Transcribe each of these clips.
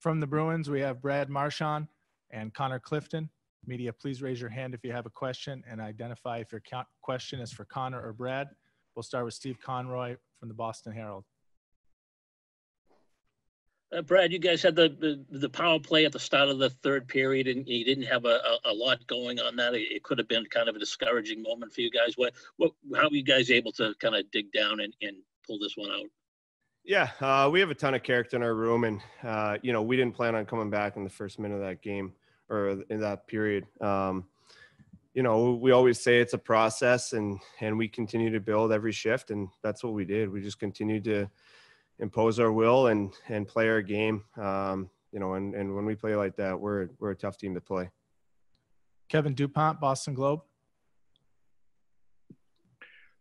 From the Bruins, we have Brad Marchand and Connor Clifton. Media, please raise your hand if you have a question and identify if your question is for Connor or Brad. We'll start with Steve Conroy from the Boston Herald. Brad, you guys had the power play at the start of the third period, and you didn't have a lot going on that. It could have been kind of a discouraging moment for you guys. How were you guys able to kind of dig down and pull this one out? Yeah, we have a ton of character in our room, and we didn't plan on coming back in the first minute of that game or in that period. We always say it's a process, and we continue to build every shift, and that's what we did. We just continued to impose our will and play our game. And when we play like that, we're a tough team to play. Kevin DuPont, Boston Globe.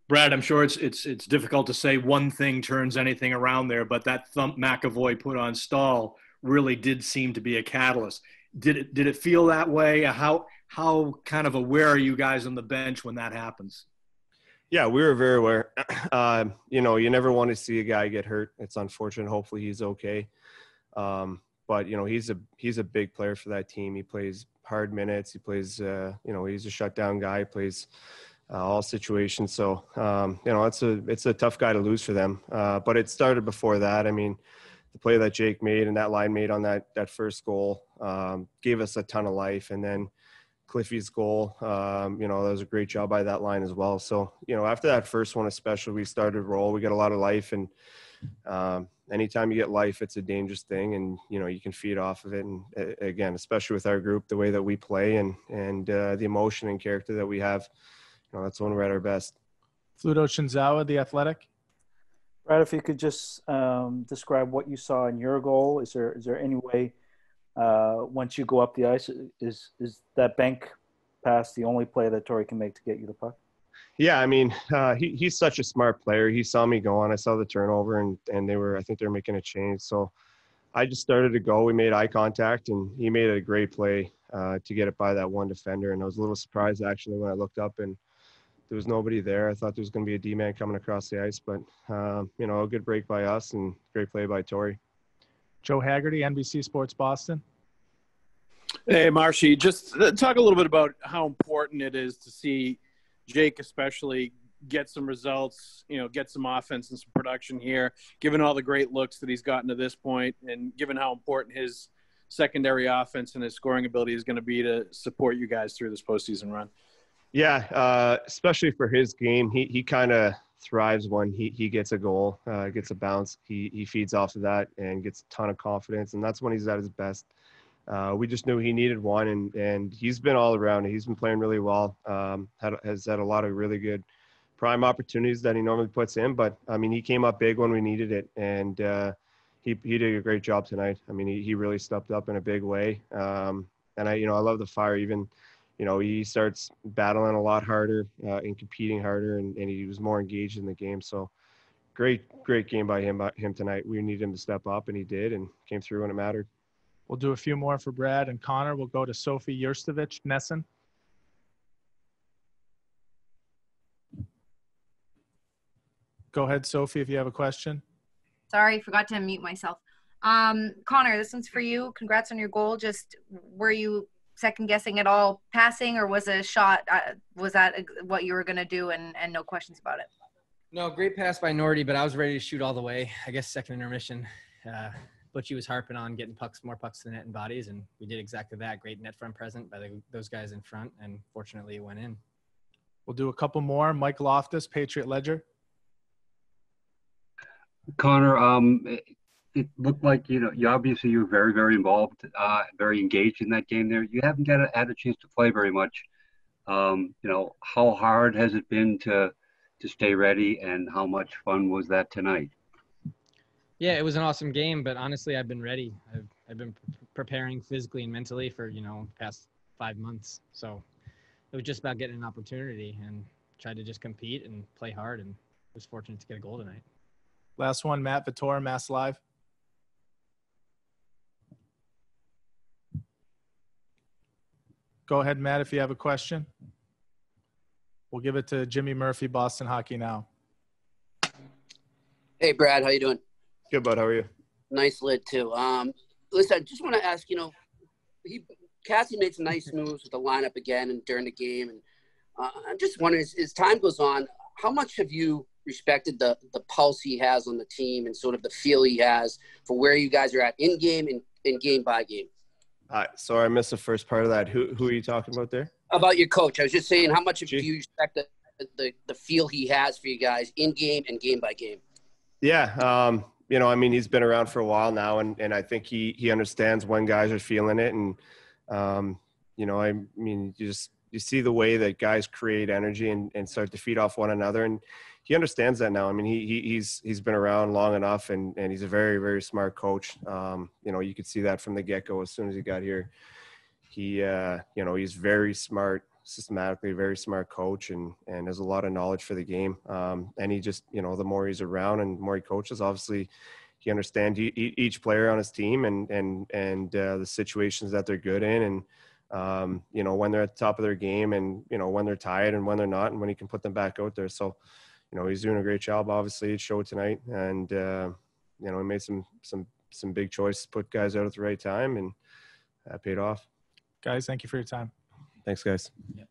Brad, I'm sure it's difficult to say one thing turns anything around there, but that thump McAvoy put on Stahl really did seem to be a catalyst. Did it feel that way? How kind of aware are you guys on the bench when that happens? Yeah, we were very aware. You never want to see a guy get hurt. It's unfortunate. Hopefully he's okay. But he's a big player for that team. He plays hard minutes. He plays, he's a shutdown guy. He plays all situations. So, it's a tough guy to lose for them. But it started before that. I mean, the play that Jake made and that line made on that first goal gave us a ton of life. And then Cliffy's goal, that was a great job by that line as well. So, after that first one especially, we started to roll. We got a lot of life, and anytime you get life, it's a dangerous thing, and, you can feed off of it. And again, especially with our group, the way that we play and the emotion and character that we have, that's when we're at our best. Fluto Shinzawa, The Athletic. Brad, if you could just describe what you saw in your goal. Is there any way once you go up the ice, is that bank pass the only play that Torrey can make to get you the puck? Yeah, I mean, he's such a smart player. He saw me going. I saw the turnover, and I think they were making a change. So I just started to go. We made eye contact, and he made a great play to get it by that one defender. And I was a little surprised, actually, when I looked up and there was nobody there. I thought there was going to be a D-man coming across the ice, but, a good break by us and great play by Torrey. Joe Haggerty, NBC Sports Boston. Hey, Marshy, just talk a little bit about how important it is to see Jake especially get some results, get some offense and some production here, given all the great looks that he's gotten to this point, and given how important his secondary offense and his scoring ability is going to be to support you guys through this postseason run. Yeah, especially for his game, he kind of thrives when he gets a goal, gets a bounce. He feeds off of that and gets a ton of confidence, and that's when he's at his best. We just knew he needed one, and he's been all around. He's been playing really well. Has had a lot of really good prime opportunities that he normally puts in, but I mean, he came up big when we needed it, and he did a great job tonight. I mean, he really stepped up in a big way, and I love the fire. Even he starts battling a lot harder and competing harder, and he was more engaged in the game. So great game by him tonight. We needed him to step up, and he did, and came through when it mattered. We'll do a few more for Brad and Connor. We'll go to Sophie Yurstevich, Nesson. Go ahead, Sophie, if you have a question. Sorry, forgot to unmute myself. Connor, this one's for you. Congrats on your goal. Just were you second guessing at all passing, or was a shot, was that what you were going to do and no questions about it? No, great pass by Nordy, but I was ready to shoot all the way. I guess second intermission. Butchie was harping on getting more pucks to the net and bodies, and we did exactly that. Great net front present by those guys in front, and fortunately it went in. We'll do a couple more. Mike Loftus, Patriot Ledger. Connor, it looked like, you obviously you were very, very involved, very engaged in that game there. You haven't had a chance to play very much. How hard has it been to stay ready, and how much fun was that tonight? Yeah, it was an awesome game, but honestly, I've been ready. I've been preparing physically and mentally for, past 5 months. So it was just about getting an opportunity, and tried to just compete and play hard, and was fortunate to get a goal tonight. Last one, Matt Vittor, Mass Live. Go ahead, Matt, if you have a question. We'll give it to Jimmy Murphy, Boston Hockey Now. Hey, Brad, how you doing? Good, bud. How are you? Nice lid, too. listen, I just want to ask, Cassie made some nice moves with the lineup again and during the game. And I'm just wondering, as time goes on, how much have you respected the pulse he has on the team and sort of the feel he has for where you guys are at in game and game by game? Sorry, I missed the first part of that. Who are you talking about there? About your coach. I was just saying, how much do you respect the feel he has for you guys in game and game by game? Yeah. He's been around for a while now, and I think he understands when guys are feeling it. And, you see the way that guys create energy and start to feed off one another. And he understands that now. I mean, he's been around long enough, and he's a very, very smart coach. You could see that from the get-go as soon as he got here. He's very smart, systematically very smart coach, and has a lot of knowledge for the game. And he just, the more he's around and the more he coaches, obviously he understands each player on his team and the situations that they're good in. And, when they're at the top of their game and, when they're tired and when they're not, and when he can put them back out there. So, he's doing a great job. Obviously it showed tonight, and, he made some big choices, put guys out at the right time, and that paid off. Guys, thank you for your time. Thanks, guys. Yeah.